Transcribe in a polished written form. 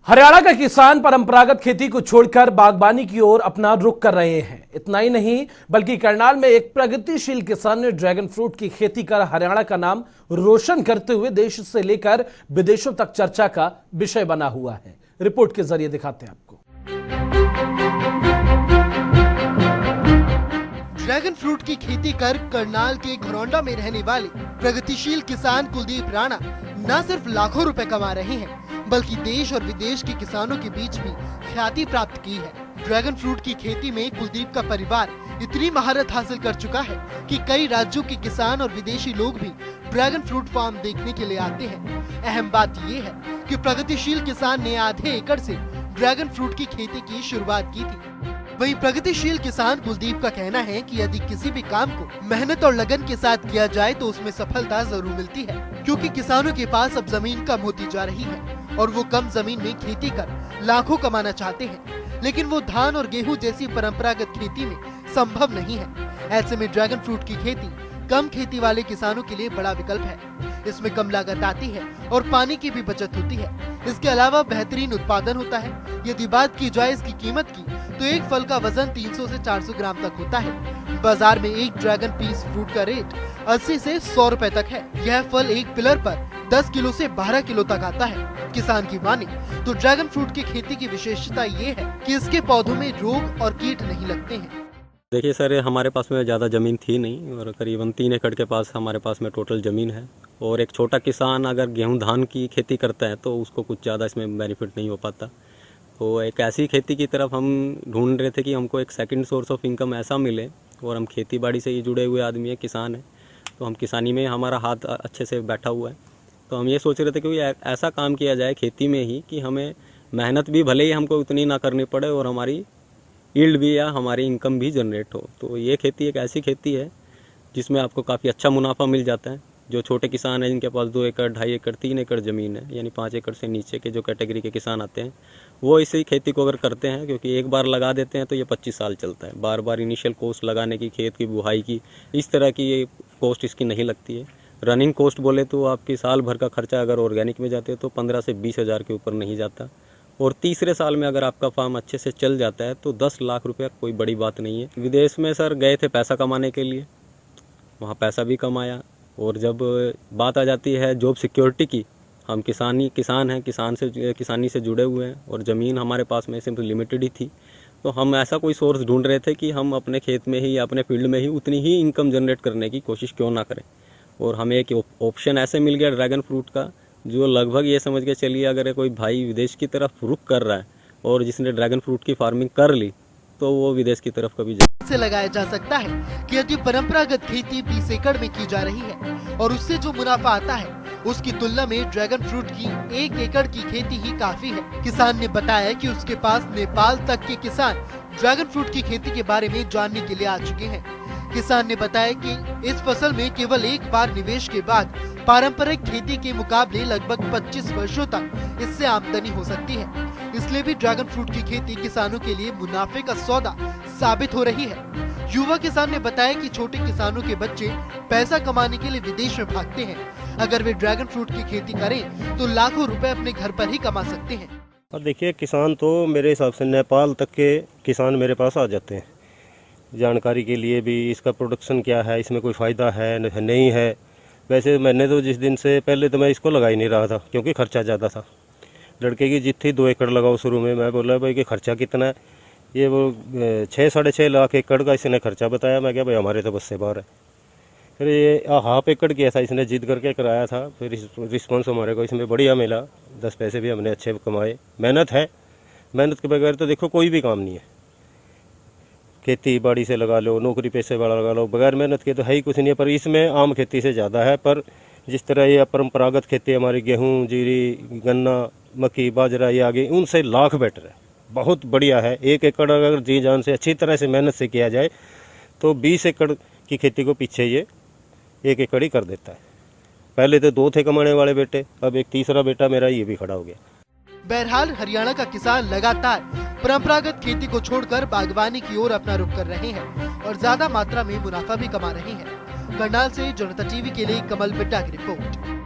हरियाणा का किसान परंपरागत खेती को छोड़कर बागवानी की ओर अपना रुख कर रहे हैं। इतना ही नहीं बल्कि करनाल में एक प्रगतिशील किसान ने ड्रैगन फ्रूट की खेती कर हरियाणा का नाम रोशन करते हुए देश से लेकर विदेशों तक चर्चा का विषय बना हुआ है। रिपोर्ट के जरिए दिखाते हैं आपको। ड्रैगन फ्रूट की खेती कर करनाल के घरौंडा में रहने वाले प्रगतिशील किसान कुलदीप राणा न सिर्फ लाखों रुपए कमा रहे हैं बल्कि देश और विदेश के किसानों के बीच भी ख्याति प्राप्त की है। ड्रैगन फ्रूट की खेती में कुलदीप का परिवार इतनी महारत हासिल कर चुका है कि कई राज्यों के किसान और विदेशी लोग भी ड्रैगन फ्रूट फार्म देखने के लिए आते हैं। अहम बात ये है कि प्रगतिशील किसान ने आधे एकड़ से ड्रैगन फ्रूट की खेती की शुरुआत की थी। वहीं प्रगतिशील किसान कुलदीप का कहना है कि यदि किसी भी काम को मेहनत और लगन के साथ किया जाए तो उसमें सफलता जरूर मिलती है, क्योंकि किसानों के पास अब जमीन कम होती जा रही है और वो कम जमीन में खेती कर लाखों कमाना चाहते हैं, लेकिन वो धान और गेहूं जैसी परंपरागत खेती में संभव नहीं है। ऐसे में ड्रैगन फ्रूट की खेती कम खेती वाले किसानों के लिए बड़ा विकल्प है। इसमें कम लागत आती है और पानी की भी बचत होती है। इसके अलावा बेहतरीन उत्पादन होता है। यदि बात की जाए इसकी कीमत की तो एक फल का वजन 300 से 400 ग्राम तक होता है। बाजार में एक ड्रैगन पीस फ्रूट का रेट 80 से 100 रुपए तक है। यह फल एक पिलर पर 10 किलो से 12 किलो तक आता है। किसान की माने तो ड्रैगन फ्रूट की खेती की विशेषता ये है कि इसके पौधों में रोग और कीट नहीं लगते हैं। देखिए सर, हमारे पास में ज़्यादा ज़मीन थी नहीं और करीबन 3 एकड़ के पास हमारे पास में टोटल ज़मीन है। और एक छोटा किसान अगर गेहूं धान की खेती करता है तो उसको कुछ ज़्यादा इसमें बेनिफिट नहीं हो पाता। तो एक ऐसी खेती की तरफ हम ढूंढ रहे थे कि हमको एक सेकंड सोर्स ऑफ इनकम ऐसा मिले, और हम खेती बाड़ी से ही जुड़े हुए आदमी हैं, किसान हैं, तो हम किसानी में हमारा हाथ अच्छे से बैठा हुआ है। तो हम ये सोच रहे थे कि ऐसा काम किया जाए खेती में ही कि हमें मेहनत भी भले ही हमको उतनी ना करनी पड़े और हमारी यील्ड भी या हमारी इनकम भी जनरेट हो। तो ये खेती एक ऐसी खेती है जिसमें आपको काफ़ी अच्छा मुनाफा मिल जाता है। जो छोटे किसान हैं जिनके पास 2 एकड़ 2.5 एकड़ 3 एकड़ ज़मीन है, यानी 5 एकड़ से नीचे के जो कैटेगरी के किसान आते हैं, वो इसी खेती को अगर करते हैं, क्योंकि एक बार लगा देते हैं तो ये 25 साल चलता है। बार बार इनिशियल कॉस्ट लगाने की, खेत की बुहाई की, इस तरह की ये कॉस्ट इसकी नहीं लगती है। रनिंग कॉस्ट बोले तो आपकी साल भर का खर्चा अगर ऑर्गेनिक में जाते हैं तो 15 से 20 हज़ार के ऊपर नहीं जाता। और तीसरे साल में अगर आपका फार्म अच्छे से चल जाता है तो 10 लाख रुपया कोई बड़ी बात नहीं है। विदेश में सर गए थे पैसा कमाने के लिए, वहाँ पैसा भी कमाया। और जब बात आ जाती है जॉब सिक्योरिटी की, हम किसान हैं, किसानी से जुड़े हुए हैं और ज़मीन हमारे पास में सिर्फ लिमिटेड ही थी। तो हम ऐसा कोई सोर्स ढूंढ रहे थे कि हम अपने खेत में ही, अपने फील्ड में ही उतनी ही इनकम जनरेट करने की कोशिश क्यों ना करें। और हमें एक ऑप्शन ऐसे मिल गया ड्रैगन फ्रूट का, जो लगभग ये समझ के चलिए अगर कोई भाई विदेश की तरफ रुख कर रहा है और जिसने ड्रैगन फ्रूट की फार्मिंग कर ली तो वो विदेश की तरफ कभी से लगाया जा सकता है कि यदि परंपरागत खेती 20 एकड़ में की जा रही है और उससे जो मुनाफा आता है उसकी तुलना में ड्रैगन फ्रूट की 1 एकड़ की खेती ही काफी है। किसान ने बताया कि उसके पास नेपाल तक के किसान ड्रैगन फ्रूट की खेती के बारे में जानने के लिए आ चुके हैं। किसान ने बताया कि इस फसल में केवल एक बार निवेश के बाद पारंपरिक खेती के मुकाबले लगभग 25 वर्षों तक इससे आमदनी हो सकती है। इसलिए भी ड्रैगन फ्रूट की खेती किसानों के लिए मुनाफे का सौदा साबित हो रही है। युवा किसान ने बताया कि छोटे किसानों के बच्चे पैसा कमाने के लिए विदेश में भागते हैं। अगर वे ड्रैगन फ्रूट की खेती करें तो लाखों रुपए अपने घर पर ही कमा सकते हैं। और देखिए, किसान तो मेरे हिसाब से नेपाल तक के किसान मेरे पास आ जाते हैं जानकारी के लिए भी, इसका प्रोडक्शन क्या है, इसमें कोई फ़ायदा है नहीं है। वैसे मैंने तो जिस दिन से पहले तो मैं इसको लगा ही नहीं रहा था, क्योंकि खर्चा ज़्यादा था। लड़के की जिद थी 2 एकड़ लगाओ शुरू में। मैं बोला भाई कि खर्चा कितना है, ये वो 6-6.5 लाख एकड़ का इसने खर्चा बताया। मैं क्या भाई हमारे तो बस से बाहर है। फिर ये 1/2 एकड़ किया था, इसने जिद करके कराया था। फिर रिस्पॉन्स हमारे को इसमें बढ़िया मिला, 10 पैसे भी हमने अच्छे कमाए। मेहनत है, मेहनत के बगैर तो देखो कोई भी काम नहीं है। खेती बाड़ी से लगा लो, नौकरी पैसे वाला लगा लो, बगैर मेहनत के तो है ही कुछ नहीं है। पर इसमें आम खेती से ज़्यादा है। पर जिस तरह ये परंपरागत खेती हमारी गेहूं, जीरी, गन्ना, मक्की, बाजरा, ये आगे उनसे लाख बेटर है, बहुत बढ़िया है। 1 एकड़ अगर जी जान से अच्छी तरह से मेहनत से किया जाए तो 20 एकड़ की खेती को पीछे ये 1 एकड़ ही कर देता है। पहले तो 2 थे कमाने वाले बेटे, अब एक तीसरा बेटा मेरा ये भी खड़ा हो गया। बहरहाल हरियाणा का किसान लगातार परंपरागत खेती को छोड़कर बागवानी की ओर अपना रुख कर रहे हैं और ज्यादा मात्रा में मुनाफा भी कमा रहे हैं। करनाल से जनता टीवी के लिए कमल बिट्टा की रिपोर्ट।